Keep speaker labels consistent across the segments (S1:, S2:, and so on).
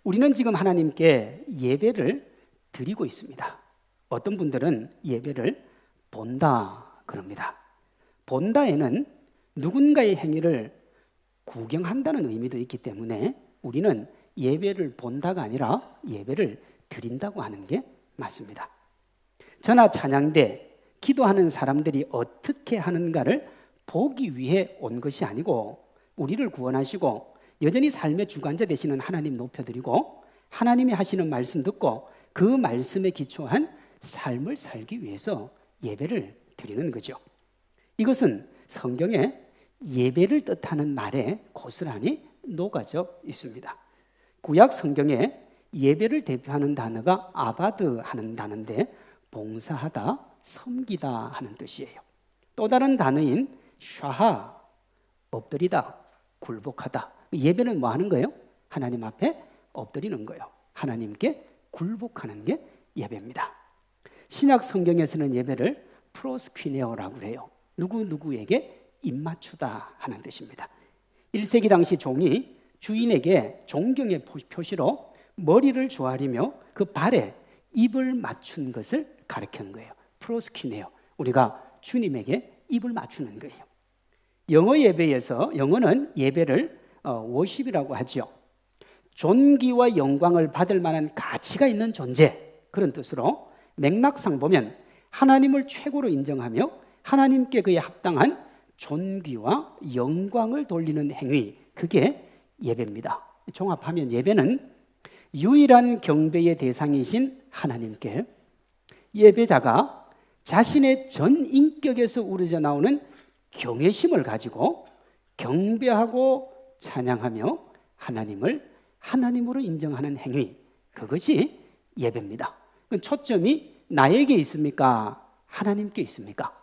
S1: 우리는 지금 하나님께 예배를 드리고 있습니다. 어떤 분들은 예배를 본다 그럽니다. 본다에는 누군가의 행위를 구경한다는 의미도 있기 때문에 우리는 예배를 본다가 아니라 예배를 드린다고 하는 게 맞습니다. 전하 찬양대 기도하는 사람들이 어떻게 하는가를 보기 위해 온 것이 아니고 우리를 구원하시고 여전히 삶의 주관자 되시는 하나님 높여드리고 하나님이 하시는 말씀 듣고 그 말씀에 기초한 삶을 살기 위해서 예배를 드리는 거죠. 이것은 성경에 예배를 뜻하는 말에 고스란히 녹아져 있습니다. 구약 성경에 예배를 대표하는 단어가 아바드 하는 단어인데 봉사하다, 섬기다 하는 뜻이에요. 또 다른 단어인 샤하, 엎드리다, 굴복하다. 예배는 뭐 하는 거예요? 하나님 앞에 엎드리는 거예요. 하나님께 굴복하는 게 예배입니다. 신약 성경에서는 예배를 프로스퀴네어라고 해요. 누구누구에게 입맞추다 하는 뜻입니다. 1세기 당시 종이 주인에게 존경의 표시로 머리를 조아리며 그 발에 입을 맞춘 것을 가리키는 거예요. 프로스퀴네어. 우리가 주님에게 입을 맞추는 거예요. 영어는 예배를 워십이라고 하죠. 존귀와 영광을 받을 만한 가치가 있는 존재, 그런 뜻으로 맥락상 보면 하나님을 최고로 인정하며 하나님께 그에 합당한 존귀와 영광을 돌리는 행위, 그게 예배입니다. 종합하면 예배는 유일한 경배의 대상이신 하나님께 예배자가 자신의 전 인격에서 우러져 나오는 경외심을 가지고 경배하고 찬양하며 하나님을 하나님으로 인정하는 행위, 그것이 예배입니다. 초점이 나에게 있습니까? 하나님께 있습니까?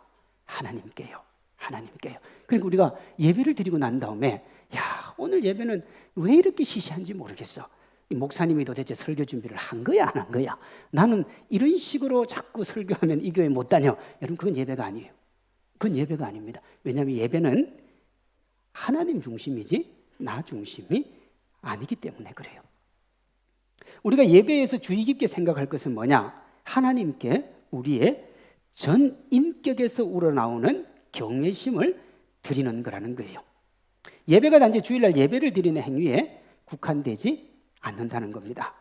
S1: 하나님께요. 하나님께요. 그러니까 우리가 예배를 드리고 난 다음에 오늘 예배는 왜 이렇게 시시한지 모르겠어. 목사님이 도대체 설교 준비를 한 거야, 안 한 거야? 나는 이런 식으로 자꾸 설교하면 이 교회 못 다녀. 여러분, 그건 예배가 아니에요. 그건 예배가 아닙니다. 왜냐하면 예배는 하나님 중심이지 나 중심이 아니기 때문에 그래요. 우리가 예배에서 주의 깊게 생각할 것은 뭐냐? 하나님께 우리의 전 인격에서 우러나오는 경외심을 드리는 거라는 거예요. 예배가 단지 주일날 예배를 드리는 행위에 국한되지 않는다는 겁니다.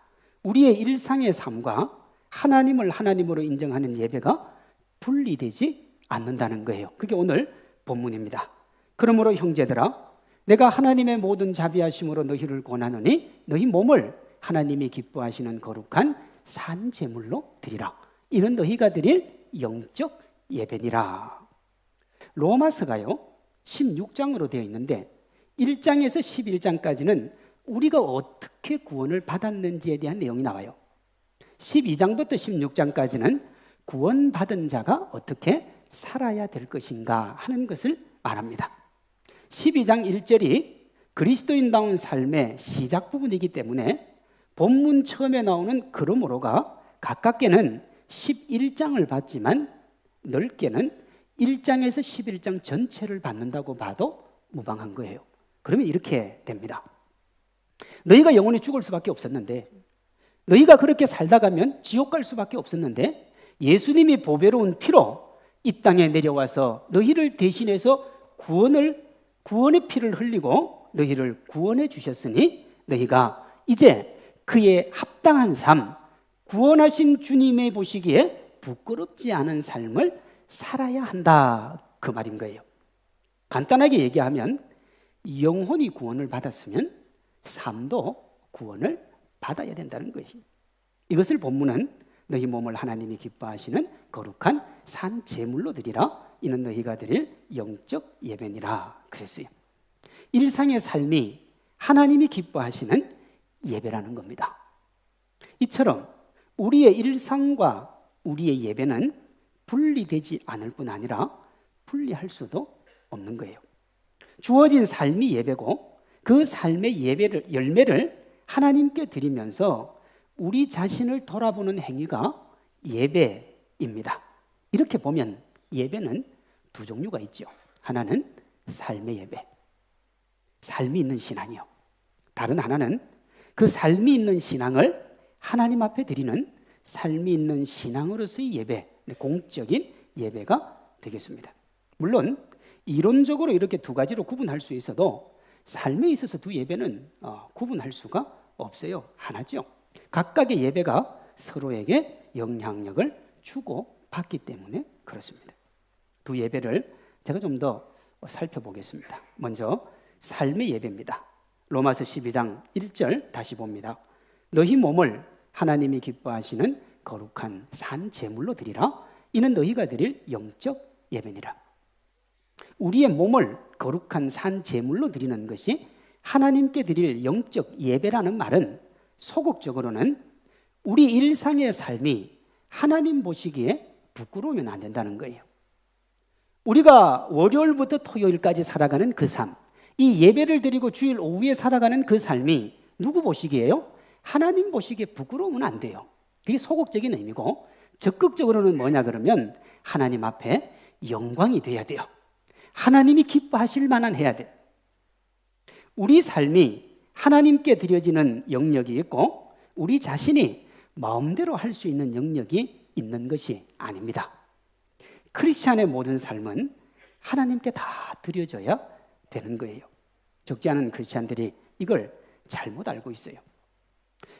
S1: 우리의 일상의 삶과 하나님을 하나님으로 인정하는 예배가 분리되지 않는다는 거예요. 그게 오늘 본문입니다. 그러므로 형제들아, 내가 하나님의 모든 자비하심으로 너희를 권하노니 너희 몸을 하나님이 기뻐하시는 거룩한 산 제물로 드리라. 이는 너희가 드릴 영적 예배니라. 로마서가요 16장으로 되어 있는데 1장에서 11장까지는 우리가 어떻게 구원을 받았는지에 대한 내용이 나와요. 12장부터 16장까지는 구원받은 자가 어떻게 살아야 될 것인가 하는 것을 말합니다. 12장 1절이 그리스도인다운 삶의 시작 부분이기 때문에 본문 처음에 나오는 그러므로가 가깝게는 11장을 받지만 넓게는 1장에서 11장 전체를 받는다고 봐도 무방한 거예요. 그러면 이렇게 됩니다. 너희가 영원히 죽을 수밖에 없었는데, 너희가 그렇게 살다 가면 지옥 갈 수밖에 없었는데, 예수님이 보배로운 피로 이 땅에 내려와서 너희를 대신해서 구원의 피를 흘리고 너희를 구원해 주셨으니 너희가 이제 그의 합당한 삶, 구원하신 주님의 보시기에 부끄럽지 않은 삶을 살아야 한다, 그 말인 거예요. 간단하게 얘기하면 영혼이 구원을 받았으면 삶도 구원을 받아야 된다는 거예요. 이것을 본문은 너희 몸을 하나님이 기뻐하시는 거룩한 산 제물로 드리라. 이는 너희가 드릴 영적 예배니라 그랬어요. 일상의 삶이 하나님이 기뻐하시는 예배라는 겁니다. 이처럼 우리의 일상과 우리의 예배는 분리되지 않을 뿐 아니라 분리할 수도 없는 거예요. 주어진 삶이 예배고 그 삶의 열매를 하나님께 드리면서 우리 자신을 돌아보는 행위가 예배입니다. 이렇게 보면 예배는 두 종류가 있죠. 하나는 삶의 예배, 삶이 있는 신앙이요. 다른 하나는 그 삶이 있는 신앙을 하나님 앞에 드리는 삶이 있는 신앙으로서의 예배, 공적인 예배가 되겠습니다. 물론 이론적으로 이렇게 두 가지로 구분할 수 있어도 삶에 있어서 두 예배는 구분할 수가 없어요. 하나죠. 각각의 예배가 서로에게 영향력을 주고 받기 때문에 그렇습니다. 두 예배를 제가 좀 더 살펴보겠습니다. 먼저 삶의 예배입니다. 로마서 12장 1절 다시 봅니다. 너희 몸을 하나님이 기뻐하시는 거룩한 산 제물로 드리라. 이는 너희가 드릴 영적 예배니라. 우리의 몸을 거룩한 산 제물로 드리는 것이 하나님께 드릴 영적 예배라는 말은 소극적으로는 우리 일상의 삶이 하나님 보시기에 부끄러우면 안 된다는 거예요. 우리가 월요일부터 토요일까지 살아가는 그 삶, 이 예배를 드리고 주일 오후에 살아가는 그 삶이 누구 보시기에요? 하나님 보시기에 부끄러우면 안 돼요. 그게 소극적인 의미고, 적극적으로는 뭐냐 그러면 하나님 앞에 영광이 돼야 돼요. 하나님이 기뻐하실 만한 해야 돼. 우리 삶이 하나님께 드려지는 영역이 있고 우리 자신이 마음대로 할 수 있는 영역이 있는 것이 아닙니다. 크리스찬의 모든 삶은 하나님께 다 드려져야 되는 거예요. 적지 않은 크리스찬들이 이걸 잘못 알고 있어요.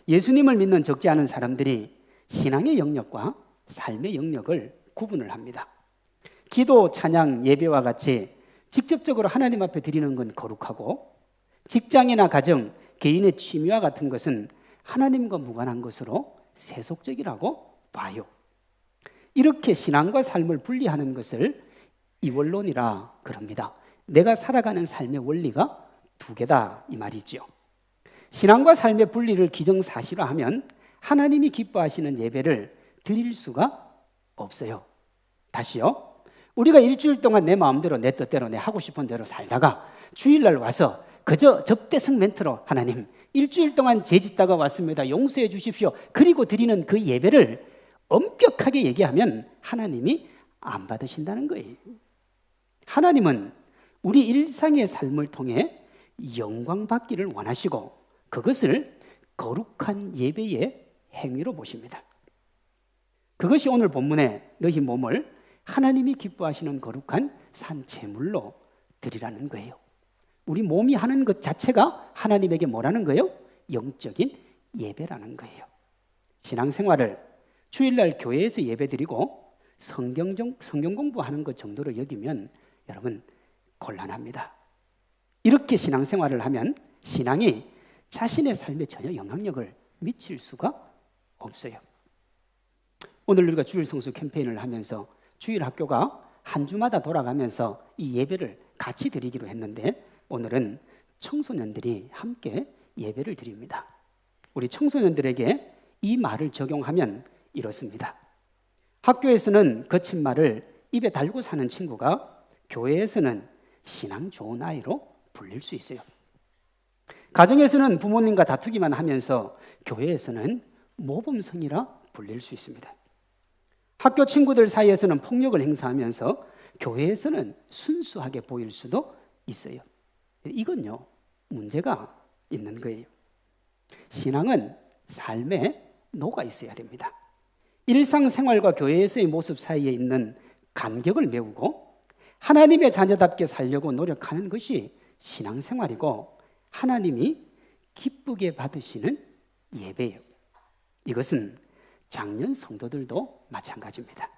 S1: 예수님을 믿는 적지 않은 사람들이 신앙의 영역과 삶의 영역을 구분을 합니다. 기도, 찬양, 예배와 같이 직접적으로 하나님 앞에 드리는 건 거룩하고, 직장이나 가정, 개인의 취미와 같은 것은 하나님과 무관한 것으로 세속적이라고 봐요. 이렇게 신앙과 삶을 분리하는 것을 이원론이라 그럽니다. 내가 살아가는 삶의 원리가 두 개다 이 말이죠. 신앙과 삶의 분리를 기정사실화하면 하나님이 기뻐하시는 예배를 드릴 수가 없어요. 다시요. 우리가 일주일 동안 내 마음대로 내 뜻대로 내 하고 싶은 대로 살다가 주일날 와서 그저 접대성 멘트로 하나님 일주일 동안 죄짓다가 왔습니다. 용서해 주십시오. 그리고 드리는 그 예배를 엄격하게 얘기하면 하나님이 안 받으신다는 거예요. 하나님은 우리 일상의 삶을 통해 영광 받기를 원하시고 그것을 거룩한 예배의 행위로 보십니다. 그것이 오늘 본문에 너희 몸을 하나님이 기뻐하시는 거룩한 산 제물로 드리라는 거예요. 우리 몸이 하는 것 자체가 하나님에게 뭐라는 거예요? 영적인 예배라는 거예요. 신앙생활을 주일날 교회에서 예배드리고 성경 공부하는 것 정도로 여기면 여러분 곤란합니다. 이렇게 신앙생활을 하면 신앙이 자신의 삶에 전혀 영향력을 미칠 수가 없어요. 오늘 우리가 주일 성수 캠페인을 하면서 주일 학교가 한 주마다 돌아가면서 이 예배를 같이 드리기로 했는데 오늘은 청소년들이 함께 예배를 드립니다. 우리 청소년들에게 이 말을 적용하면 이렇습니다. 학교에서는 거친 말을 입에 달고 사는 친구가 교회에서는 신앙 좋은 아이로 불릴 수 있어요. 가정에서는 부모님과 다투기만 하면서 교회에서는 모범성이라 불릴 수 있습니다. 학교 친구들 사이에서는 폭력을 행사하면서 교회에서는 순수하게 보일 수도 있어요. 이건요, 문제가 있는 거예요. 신앙은 삶에 녹아 있어야 됩니다. 일상생활과 교회에서의 모습 사이에 있는 간격을 메우고 하나님의 자녀답게 살려고 노력하는 것이 신앙생활이고 하나님이 기쁘게 받으시는 예배예요. 이것은 장년 성도들도 마찬가지입니다.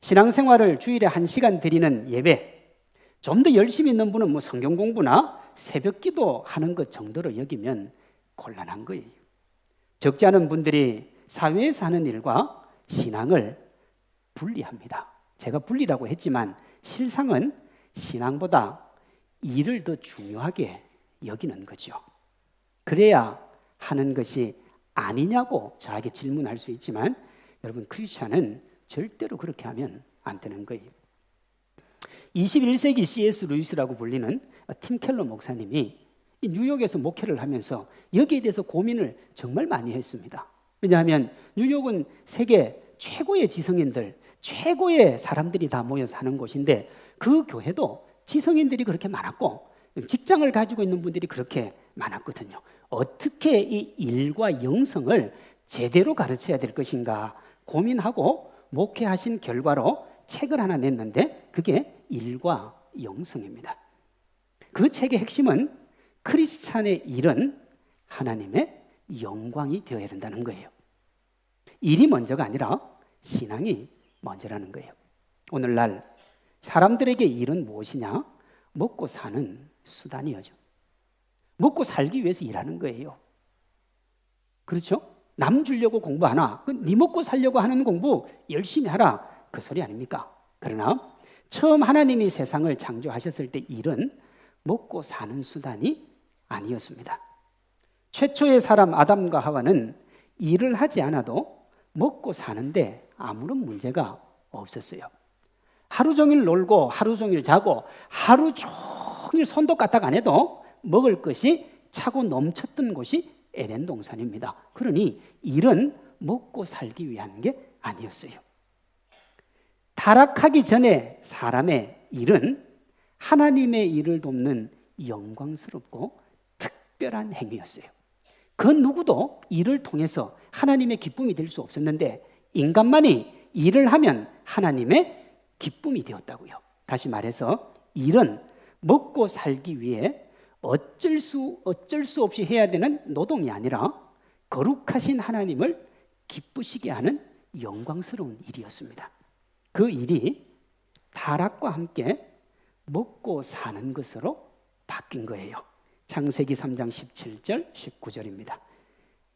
S1: 신앙생활을 주일에 1시간 드리는 예배, 좀 더 열심히 있는 분은 성경 공부나 새벽 기도 하는 것 정도로 여기면 곤란한 거예요. 적지 않은 분들이 사회에서 하는 일과 신앙을 분리합니다. 제가 분리라고 했지만 실상은 신앙보다 일을 더 중요하게 여기는 거죠. 그래야 하는 것이 아니냐고 저에게 질문할 수 있지만 여러분 크리스찬은 절대로 그렇게 하면 안 되는 거예요. 21세기 C.S. 루이스라고 불리는 팀 켈러 목사님이 뉴욕에서 목회를 하면서 여기에 대해서 고민을 정말 많이 했습니다. 왜냐하면 뉴욕은 세계 최고의 지성인들, 최고의 사람들이 다 모여 사는 곳인데 그 교회도 지성인들이 그렇게 많았고 직장을 가지고 있는 분들이 그렇게 많았거든요. 어떻게 이 일과 영성을 제대로 가르쳐야 될 것인가 고민하고 목회하신 결과로 책을 하나 냈는데 그게 일과 영성입니다. 그 책의 핵심은 크리스찬의 일은 하나님의 영광이 되어야 된다는 거예요. 일이 먼저가 아니라 신앙이 먼저라는 거예요. 오늘날 사람들에게 일은 무엇이냐? 먹고 사는 수단이죠. 먹고 살기 위해서 일하는 거예요. 그렇죠? 남 주려고 공부하나? 네 먹고 살려고 하는 공부 열심히 하라. 그 소리 아닙니까? 그러나 처음 하나님이 세상을 창조하셨을 때 일은 먹고 사는 수단이 아니었습니다. 최초의 사람 아담과 하와는 일을 하지 않아도 먹고 사는데 아무런 문제가 없었어요. 하루 종일 놀고 하루 종일 자고 하루 종일 손도 까딱 안 해도 먹을 것이 차고 넘쳤던 곳이 에덴 동산입니다. 그러니 일은 먹고 살기 위한 게 아니었어요. 타락하기 전에 사람의 일은 하나님의 일을 돕는 영광스럽고 특별한 행위였어요. 그 누구도 일을 통해서 하나님의 기쁨이 될 수 없었는데 인간만이 일을 하면 하나님의 기쁨이 되었다고요. 다시 말해서 일은 먹고 살기 위해 어쩔 수 없이 해야 되는 노동이 아니라 거룩하신 하나님을 기쁘시게 하는 영광스러운 일이었습니다. 그 일이 타락과 함께 먹고 사는 것으로 바뀐 거예요. 창세기 3장 17절 19절입니다.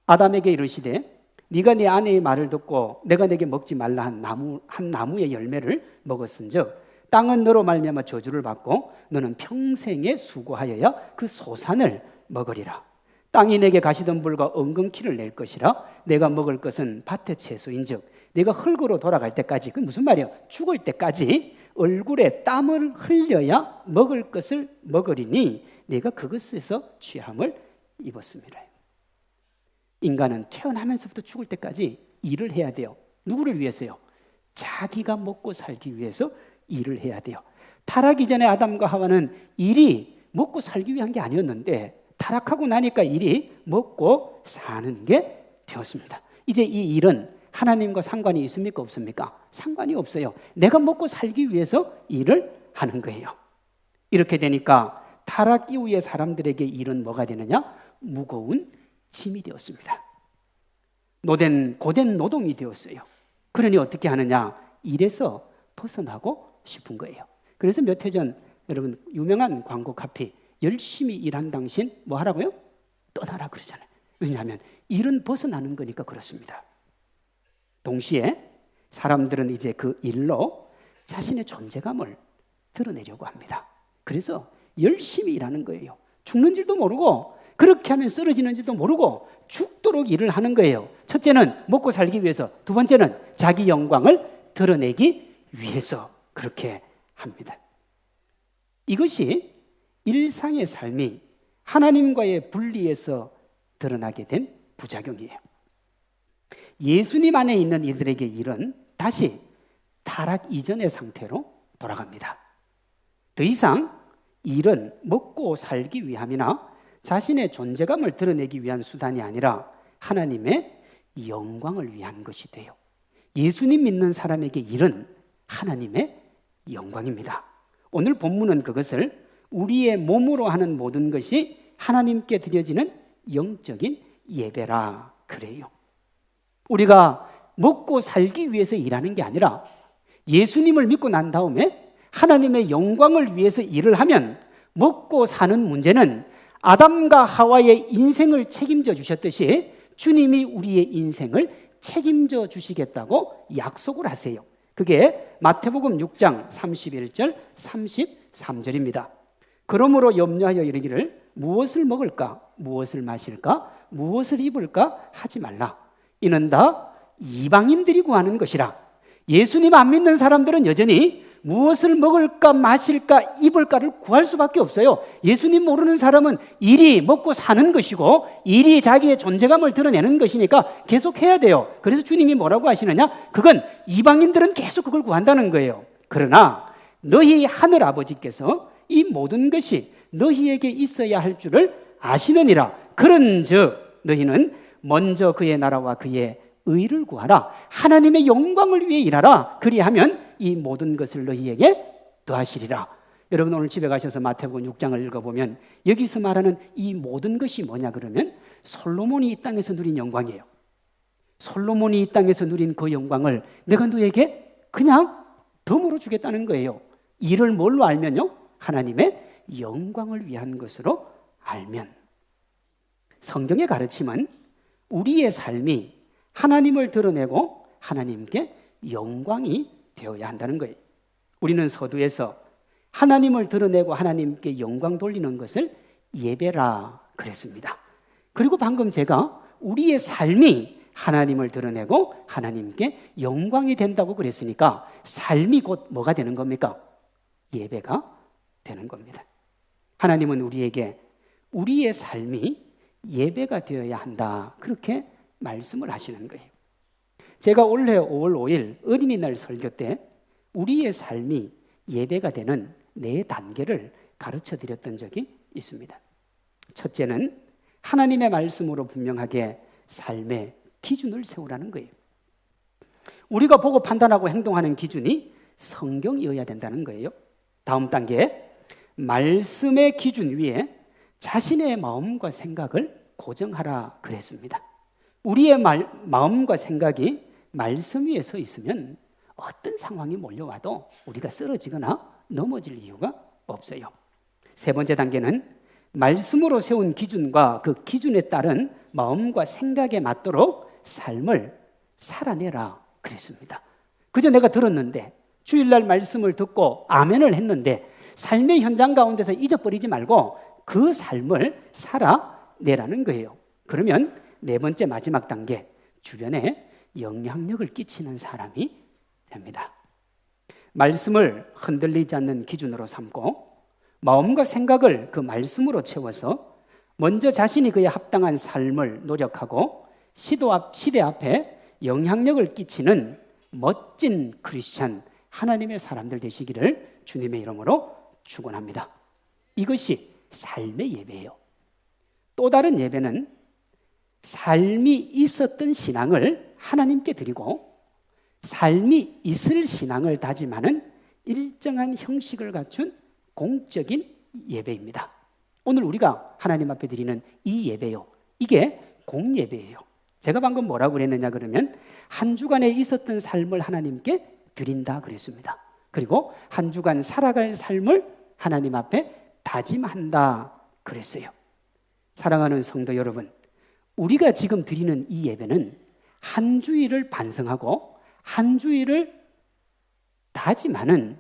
S1: 아담에게 이르시되 네가 네 아내의 말을 듣고 내가 내게 먹지 말라 한 나무의 열매를 먹었은즉 땅은 너로 말미암아 저주를 받고 너는 평생에 수고하여야 그 소산을 먹으리라. 땅이 내게 가시덤불과 엉겅퀴를 낼 것이라. 내가 먹을 것은 밭의 채소인즉 내가 흙으로 돌아갈 때까지, 그 무슨 말이에요? 죽을 때까지 얼굴에 땀을 흘려야 먹을 것을 먹으리니 내가 그것에서 취함을 입었습니다. 인간은 태어나면서부터 죽을 때까지 일을 해야 돼요. 누구를 위해서요? 자기가 먹고 살기 위해서 일을 해야 돼요. 타락이 전에 아담과 하와는 일이 먹고 살기 위한 게 아니었는데 타락하고 나니까 일이 먹고 사는 게 되었습니다. 이제 이 일은 하나님과 상관이 있습니까? 없습니까? 상관이 없어요. 내가 먹고 살기 위해서 일을 하는 거예요. 이렇게 되니까 타락 이후의 사람들에게 일은 뭐가 되느냐? 무거운 짐이 되었습니다. 고된 노동이 되었어요. 그러니 어떻게 하느냐? 일에서 벗어나고 싶은 거예요. 그래서 몇 해 전 여러분 유명한 광고 카피 열심히 일한 당신 뭐 하라고요? 떠나라 그러잖아요. 왜냐하면 일은 벗어나는 거니까 그렇습니다. 동시에 사람들은 이제 그 일로 자신의 존재감을 드러내려고 합니다. 그래서 열심히 일하는 거예요. 죽는 줄도 모르고 그렇게 하면 쓰러지는 줄도 모르고 죽도록 일을 하는 거예요. 첫째는 먹고 살기 위해서, 두 번째는 자기 영광을 드러내기 위해서 그렇게 합니다. 이것이 일상의 삶이 하나님과의 분리에서 드러나게 된 부작용이에요. 예수님 안에 있는 이들에게 일은 다시 타락 이전의 상태로 돌아갑니다. 더 이상 일은 먹고 살기 위함이나 자신의 존재감을 드러내기 위한 수단이 아니라 하나님의 영광을 위한 것이 돼요. 예수님 믿는 사람에게 일은 하나님의 영광입니다. 오늘 본문은 그것을 우리의 몸으로 하는 모든 것이 하나님께 드려지는 영적인 예배라 그래요. 우리가 먹고 살기 위해서 일하는 게 아니라 예수님을 믿고 난 다음에 하나님의 영광을 위해서 일을 하면 먹고 사는 문제는 아담과 하와의 인생을 책임져 주셨듯이 주님이 우리의 인생을 책임져 주시겠다고 약속을 하세요. 그게 마태복음 6장 31절 33절입니다. 그러므로 염려하여 이르기를 무엇을 먹을까, 무엇을 마실까, 무엇을 입을까 하지 말라. 이는 다 이방인들이 구하는 것이라. 예수님 안 믿는 사람들은 여전히 무엇을 먹을까, 마실까, 입을까를 구할 수밖에 없어요. 예수님 모르는 사람은 일이 먹고 사는 것이고 일이 자기의 존재감을 드러내는 것이니까 계속 해야 돼요. 그래서 주님이 뭐라고 하시느냐? 그건 이방인들은 계속 그걸 구한다는 거예요. 그러나 너희 하늘 아버지께서 이 모든 것이 너희에게 있어야 할 줄을 아시느니라. 그런즉 너희는 먼저 그의 나라와 그의 의를 구하라. 하나님의 영광을 위해 일하라. 그리하면 이 모든 것을 너희에게 더하시리라. 여러분 오늘 집에 가셔서 마태복음 6장을 읽어보면 여기서 말하는 이 모든 것이 뭐냐 그러면 솔로몬이 이 땅에서 누린 영광이에요. 솔로몬이 이 땅에서 누린 그 영광을 내가 너에게 그냥 덤으로 주겠다는 거예요. 이를 뭘로 알면요? 하나님의 영광을 위한 것으로 알면. 성경의 가르침은 우리의 삶이 하나님을 드러내고 하나님께 영광이 되어야 한다는 거예요. 우리는 서두에서 하나님을 드러내고 하나님께 영광 돌리는 것을 예배라 그랬습니다. 그리고 방금 제가 우리의 삶이 하나님을 드러내고 하나님께 영광이 된다고 그랬으니까 삶이 곧 뭐가 되는 겁니까? 예배가 되는 겁니다. 하나님은 우리에게 우리의 삶이 예배가 되어야 한다 그렇게 말씀을 하시는 거예요. 제가 올해 5월 5일 어린이날 설교 때 우리의 삶이 예배가 되는 4단계를 가르쳐 드렸던 적이 있습니다. 첫째는 하나님의 말씀으로 분명하게 삶의 기준을 세우라는 거예요. 우리가 보고 판단하고 행동하는 기준이 성경이어야 된다는 거예요. 다음 단계, 말씀의 기준 위에 자신의 마음과 생각을 고정하라 그랬습니다. 우리의 마음과 생각이 말씀 위에 서 있으면 어떤 상황이 몰려와도 우리가 쓰러지거나 넘어질 이유가 없어요. 세 번째 단계는 말씀으로 세운 기준과 그 기준에 따른 마음과 생각에 맞도록 삶을 살아내라 그랬습니다. 그저 내가 들었는데 주일날 말씀을 듣고 아멘을 했는데 삶의 현장 가운데서 잊어버리지 말고 그 삶을 살아내라는 거예요. 그러면 네 번째 마지막 단계, 주변에 영향력을 끼치는 사람이 됩니다. 말씀을 흔들리지 않는 기준으로 삼고 마음과 생각을 그 말씀으로 채워서 먼저 자신이 그에 합당한 삶을 노력하고 시대 앞에 영향력을 끼치는 멋진 크리스찬 하나님의 사람들 되시기를 주님의 이름으로 축원합니다. 이것이 삶의 예배예요. 또 다른 예배는 삶이 있었던 신앙을 하나님께 드리고 삶이 있을 신앙을 다짐하는 일정한 형식을 갖춘 공적인 예배입니다. 오늘 우리가 하나님 앞에 드리는 이 예배요, 이게 공예배예요. 제가 방금 뭐라고 그랬느냐 그러면 한 주간에 있었던 삶을 하나님께 드린다 그랬습니다. 그리고 한 주간 살아갈 삶을 하나님 앞에 다짐한다 그랬어요. 사랑하는 성도 여러분, 우리가 지금 드리는 이 예배는 한 주일을 반성하고 한 주일을 다짐하는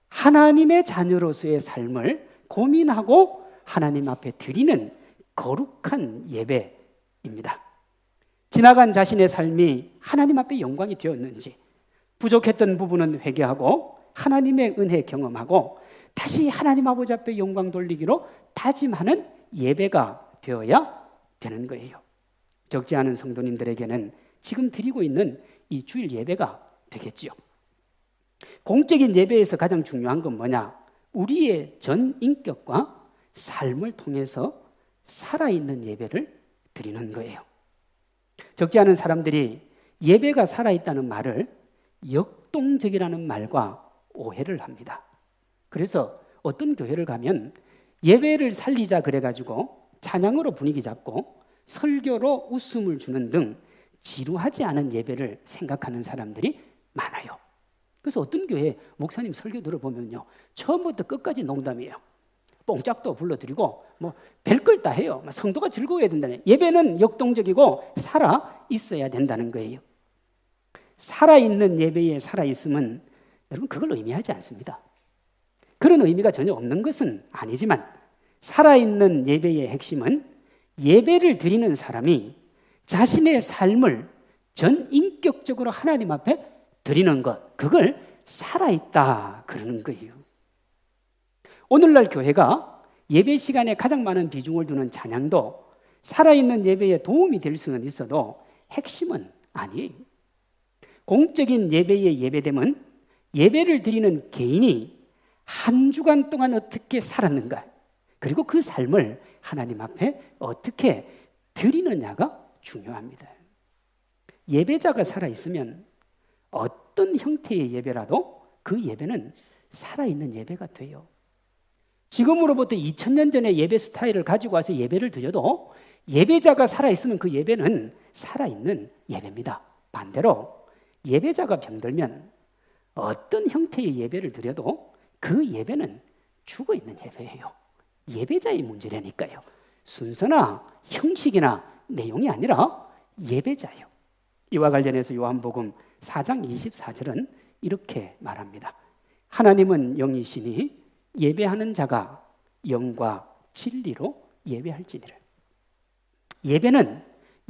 S1: 하나님의 자녀로서의 삶을 고민하고 하나님 앞에 드리는 거룩한 예배입니다. 지나간 자신의 삶이 하나님 앞에 영광이 되었는지, 부족했던 부분은 회개하고 하나님의 은혜 경험하고 다시 하나님 아버지 앞에 영광 돌리기로 다짐하는 예배가 되어야 되는 거예요. 적지 않은 성도님들에게는 지금 드리고 있는 이 주일 예배가 되겠지요. 공적인 예배에서 가장 중요한 건 뭐냐? 우리의 전 인격과 삶을 통해서 살아있는 예배를 드리는 거예요. 적지 않은 사람들이 예배가 살아있다는 말을 역동적이라는 말과 오해를 합니다. 그래서 어떤 교회를 가면 예배를 살리자 그래가지고 찬양으로 분위기 잡고 설교로 웃음을 주는 등 지루하지 않은 예배를 생각하는 사람들이 많아요. 그래서 어떤 교회 목사님 설교 들어보면요, 처음부터 끝까지 농담이에요. 뽕짝도 불러드리고 뭐 별걸 다 해요. 성도가 즐거워야 된다는. 예배는 역동적이고 살아 있어야 된다는 거예요. 살아있는 예배에 살아있음은 여러분 그걸 의미하지 않습니다. 그런 의미가 전혀 없는 것은 아니지만 살아있는 예배의 핵심은 예배를 드리는 사람이 자신의 삶을 전인격적으로 하나님 앞에 드리는 것, 그걸 살아있다 그러는 거예요. 오늘날 교회가 예배 시간에 가장 많은 비중을 두는 찬양도 살아있는 예배에 도움이 될 수는 있어도 핵심은 아니에요. 공적인 예배의 예배됨은 예배를 드리는 개인이 한 주간 동안 어떻게 살았는가, 그리고 그 삶을 하나님 앞에 어떻게 드리느냐가 중요합니다. 예배자가 살아있으면 어떤 형태의 예배라도 그 예배는 살아있는 예배가 돼요. 지금으로부터 2000년 전의 예배 스타일을 가지고 와서 예배를 드려도 예배자가 살아있으면 그 예배는 살아있는 예배입니다. 반대로 예배자가 병들면 어떤 형태의 예배를 드려도 그 예배는 죽어있는 예배예요. 예배자의 문제라니까요. 순서나 형식이나 내용이 아니라 예배자예요. 이와 관련해서 요한복음 4장 24절은 이렇게 말합니다. 하나님은 영이시니 예배하는 자가 영과 진리로 예배할지니라. 예배는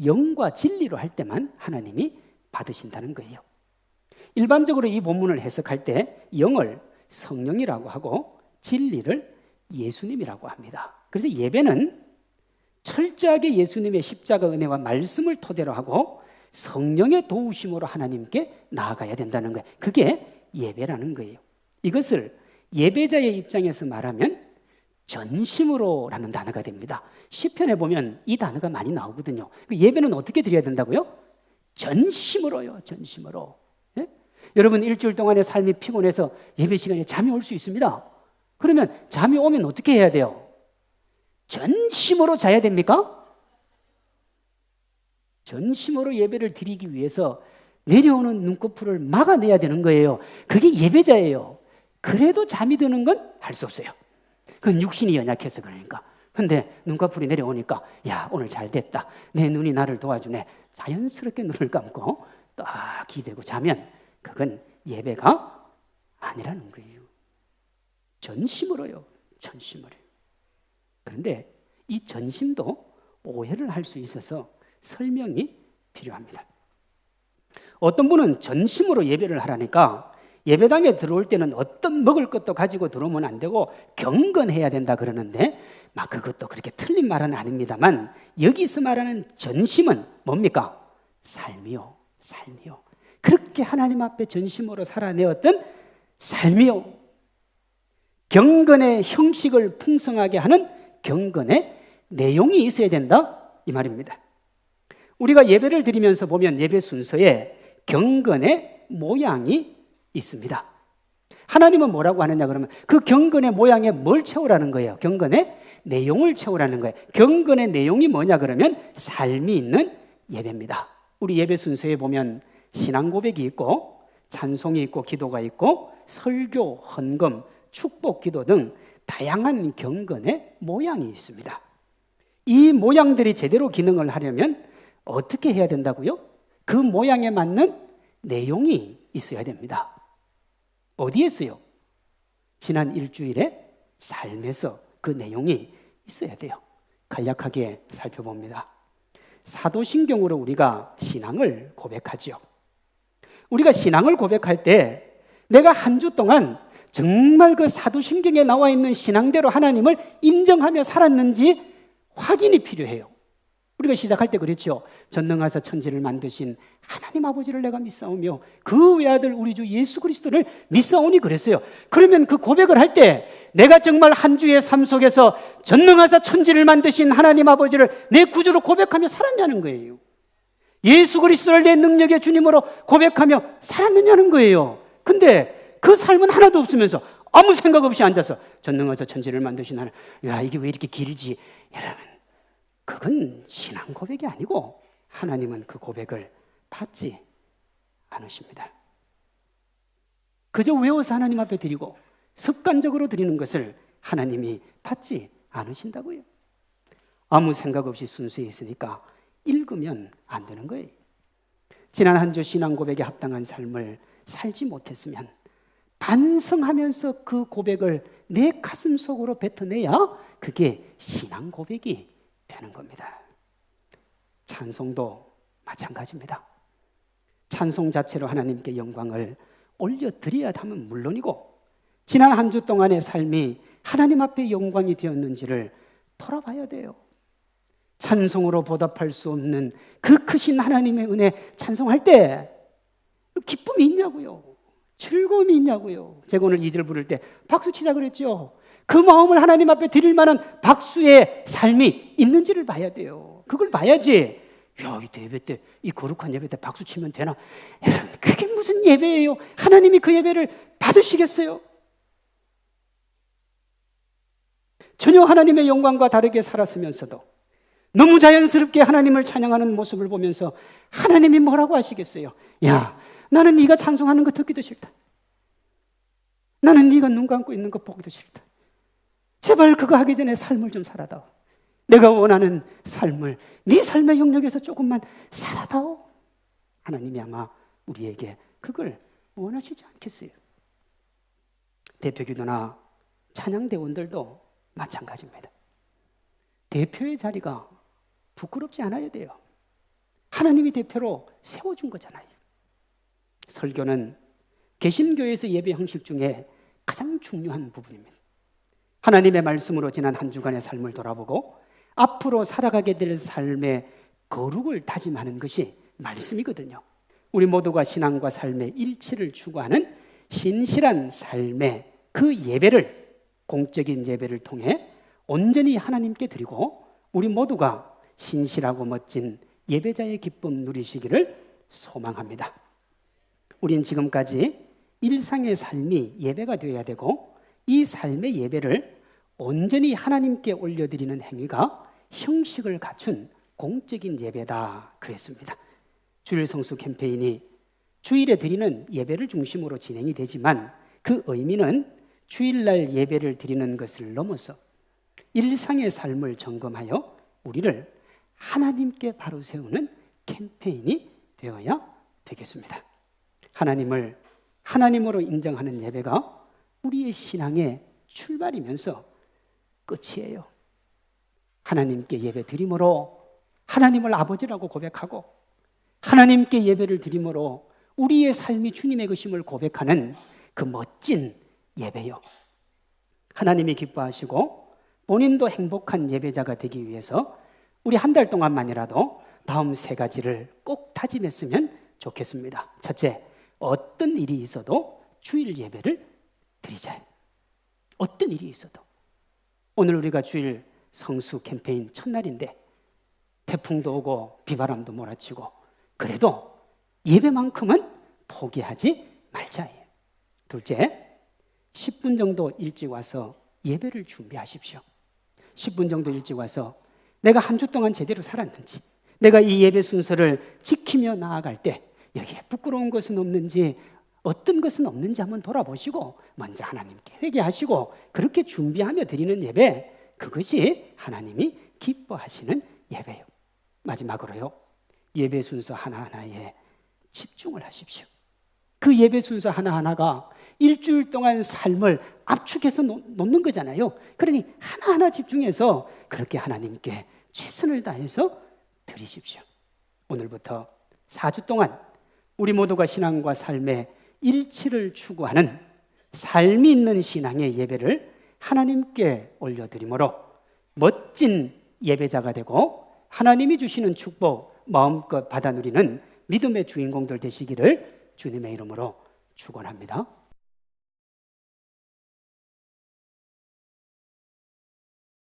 S1: 영과 진리로 할 때만 하나님이 받으신다는 거예요. 일반적으로 이 본문을 해석할 때 영을 성령이라고 하고 진리를 예수님이라고 합니다. 그래서 예배는 철저하게 예수님의 십자가 은혜와 말씀을 토대로 하고 성령의 도우심으로 하나님께 나아가야 된다는 거예요. 그게 예배라는 거예요. 이것을 예배자의 입장에서 말하면 전심으로라는 단어가 됩니다. 시편에 보면 이 단어가 많이 나오거든요. 예배는 어떻게 드려야 된다고요? 전심으로요. 전심으로. 예? 여러분 일주일 동안의 삶이 피곤해서 예배 시간에 잠이 올 수 있습니다. 그러면 잠이 오면 어떻게 해야 돼요? 전심으로 자야 됩니까? 전심으로 예배를 드리기 위해서 내려오는 눈꺼풀을 막아내야 되는 거예요. 그게 예배자예요. 그래도 잠이 드는 건 할 수 없어요. 그건 육신이 연약해서 그러니까. 근데 눈꺼풀이 내려오니까 야 오늘 잘 됐다. 내 눈이 나를 도와주네. 자연스럽게 눈을 감고 딱 기대고 자면 그건 예배가 아니라는 거예요. 전심으로요. 전심으로. 그런데 이 전심도 오해를 할 수 있어서 설명이 필요합니다. 어떤 분은 전심으로 예배를 하라니까 예배당에 들어올 때는 어떤 먹을 것도 가지고 들어오면 안 되고 경건해야 된다 그러는데 막 그것도 그렇게 틀린 말은 아닙니다만 여기서 말하는 전심은 뭡니까? 삶이요. 삶이요. 그렇게 하나님 앞에 전심으로 살아내었던 삶이요. 경건의 형식을 풍성하게 하는 경건의 내용이 있어야 된다 이 말입니다. 우리가 예배를 드리면서 보면 예배 순서에 경건의 모양이 있습니다. 하나님은 뭐라고 하느냐 그러면 그 경건의 모양에 뭘 채우라는 거예요? 경건의 내용을 채우라는 거예요. 경건의 내용이 뭐냐 그러면 삶이 있는 예배입니다. 우리 예배 순서에 보면 신앙 고백이 있고 찬송이 있고 기도가 있고 설교, 헌금, 축복 기도 등 다양한 경건의 모양이 있습니다. 이 모양들이 제대로 기능을 하려면 어떻게 해야 된다고요? 그 모양에 맞는 내용이 있어야 됩니다. 어디에서요? 지난 일주일에 삶에서 그 내용이 있어야 돼요. 간략하게 살펴봅니다. 사도신경으로 우리가 신앙을 고백하죠. 우리가 신앙을 고백할 때 내가 한 주 동안 정말 그 사도신경에 나와 있는 신앙대로 하나님을 인정하며 살았는지 확인이 필요해요. 우리가 시작할 때 그랬죠. 전능하사 천지를 만드신 하나님 아버지를 내가 믿사오며 그 외아들 우리 주 예수 그리스도를 믿사오니 그랬어요. 그러면 그 고백을 할 때 내가 정말 한 주의 삶 속에서 전능하사 천지를 만드신 하나님 아버지를 내 구주로 고백하며 살았냐는 거예요. 예수 그리스도를 내 능력의 주님으로 고백하며 살았느냐는 거예요. 근데 그 삶은 하나도 없으면서 아무 생각 없이 앉아서 전능하사 천지를 만드신 하나님, 야 이게 왜 이렇게 길지? 여러분 그건 신앙 고백이 아니고 하나님은 그 고백을 받지 않으십니다. 그저 외워서 하나님 앞에 드리고 습관적으로 드리는 것을 하나님이 받지 않으신다고요. 아무 생각 없이 순수히 있으니까 읽으면 안 되는 거예요. 지난 한 주 신앙 고백에 합당한 삶을 살지 못했으면 반성하면서 그 고백을 내 가슴 속으로 뱉어내야 그게 신앙 고백이 되는 겁니다. 찬송도 마찬가지입니다. 찬송 자체로 하나님께 영광을 올려드려야 하면 물론이고 지난 한 주 동안의 삶이 하나님 앞에 영광이 되었는지를 돌아봐야 돼요. 찬송으로 보답할 수 없는 그 크신 하나님의 은혜 찬송할 때 기쁨이 있냐고요. 즐거움이 있냐고요. 제가 오늘 2절 부를 때 박수 치자 그랬죠. 그 마음을 하나님 앞에 드릴 만한 박수의 삶이 있는지를 봐야 돼요. 그걸 봐야지 야, 이 예배 때, 이 거룩한 예배 때 박수 치면 되나? 여러분, 그게 무슨 예배예요? 하나님이 그 예배를 받으시겠어요? 전혀 하나님의 영광과 다르게 살았으면서도 너무 자연스럽게 하나님을 찬양하는 모습을 보면서 하나님이 뭐라고 하시겠어요? 야, 나는 네가 찬송하는 거 듣기도 싫다. 나는 네가 눈 감고 있는 거 보기도 싫다. 제발 그거 하기 전에 삶을 좀 살아다오. 내가 원하는 삶을 네 삶의 영역에서 조금만 살아다오. 하나님이 아마 우리에게 그걸 원하시지 않겠어요? 대표기도나 찬양대원들도 마찬가지입니다. 대표의 자리가 부끄럽지 않아야 돼요. 하나님이 대표로 세워준 거잖아요. 설교는 개신교에서 예배 형식 중에 가장 중요한 부분입니다. 하나님의 말씀으로 지난 한 주간의 삶을 돌아보고 앞으로 살아가게 될 삶의 거룩을 다짐하는 것이 말씀이거든요. 우리 모두가 신앙과 삶의 일치를 추구하는 신실한 삶의 그 예배를, 공적인 예배를 통해 온전히 하나님께 드리고 우리 모두가 신실하고 멋진 예배자의 기쁨 누리시기를 소망합니다. 우린 지금까지 일상의 삶이 예배가 되어야 되고 이 삶의 예배를 온전히 하나님께 올려드리는 행위가 형식을 갖춘 공적인 예배다 그랬습니다. 주일 성수 캠페인이 주일에 드리는 예배를 중심으로 진행이 되지만 그 의미는 주일날 예배를 드리는 것을 넘어서 일상의 삶을 점검하여 우리를 하나님께 바로 세우는 캠페인이 되어야 되겠습니다. 하나님을 하나님으로 인정하는 예배가 우리의 신앙의 출발이면서 끝이에요. 하나님께 예배 드림으로 하나님을 아버지라고 고백하고 하나님께 예배를 드림으로 우리의 삶이 주님의 것임을 고백하는 그 멋진 예배요. 하나님이 기뻐하시고 본인도 행복한 예배자가 되기 위해서 우리 한 달 동안만이라도 다음 세 가지를 꼭 다짐했으면 좋겠습니다. 첫째, 어떤 일이 있어도 주일 예배를 드리자. 어떤 일이 있어도. 오늘 우리가 주일 성수 캠페인 첫날인데 태풍도 오고 비바람도 몰아치고 그래도 예배만큼은 포기하지 말자예요. 둘째, 10분 정도 일찍 와서 예배를 준비하십시오. 10분 정도 일찍 와서 내가 한 주 동안 제대로 살았는지, 내가 이 예배 순서를 지키며 나아갈 때 여기에 부끄러운 것은 없는지, 어떤 것은 없는지 한번 돌아보시고 먼저 하나님께 회개하시고 그렇게 준비하며 드리는 예배, 그것이 하나님이 기뻐하시는 예배요. 마지막으로요, 예배 순서 하나하나에 집중을 하십시오. 그 예배 순서 하나하나가 일주일 동안 삶을 압축해서 놓는 거잖아요. 그러니 하나하나 집중해서 그렇게 하나님께 최선을 다해서 드리십시오. 오늘부터 4주 동안 우리 모두가 신앙과 삶의 일치를 추구하는 삶이 있는 신앙의 예배를 하나님께 올려드림으로 멋진 예배자가 되고 하나님이 주시는 축복 마음껏 받아 누리는 믿음의 주인공들 되시기를 주님의 이름으로 축원합니다.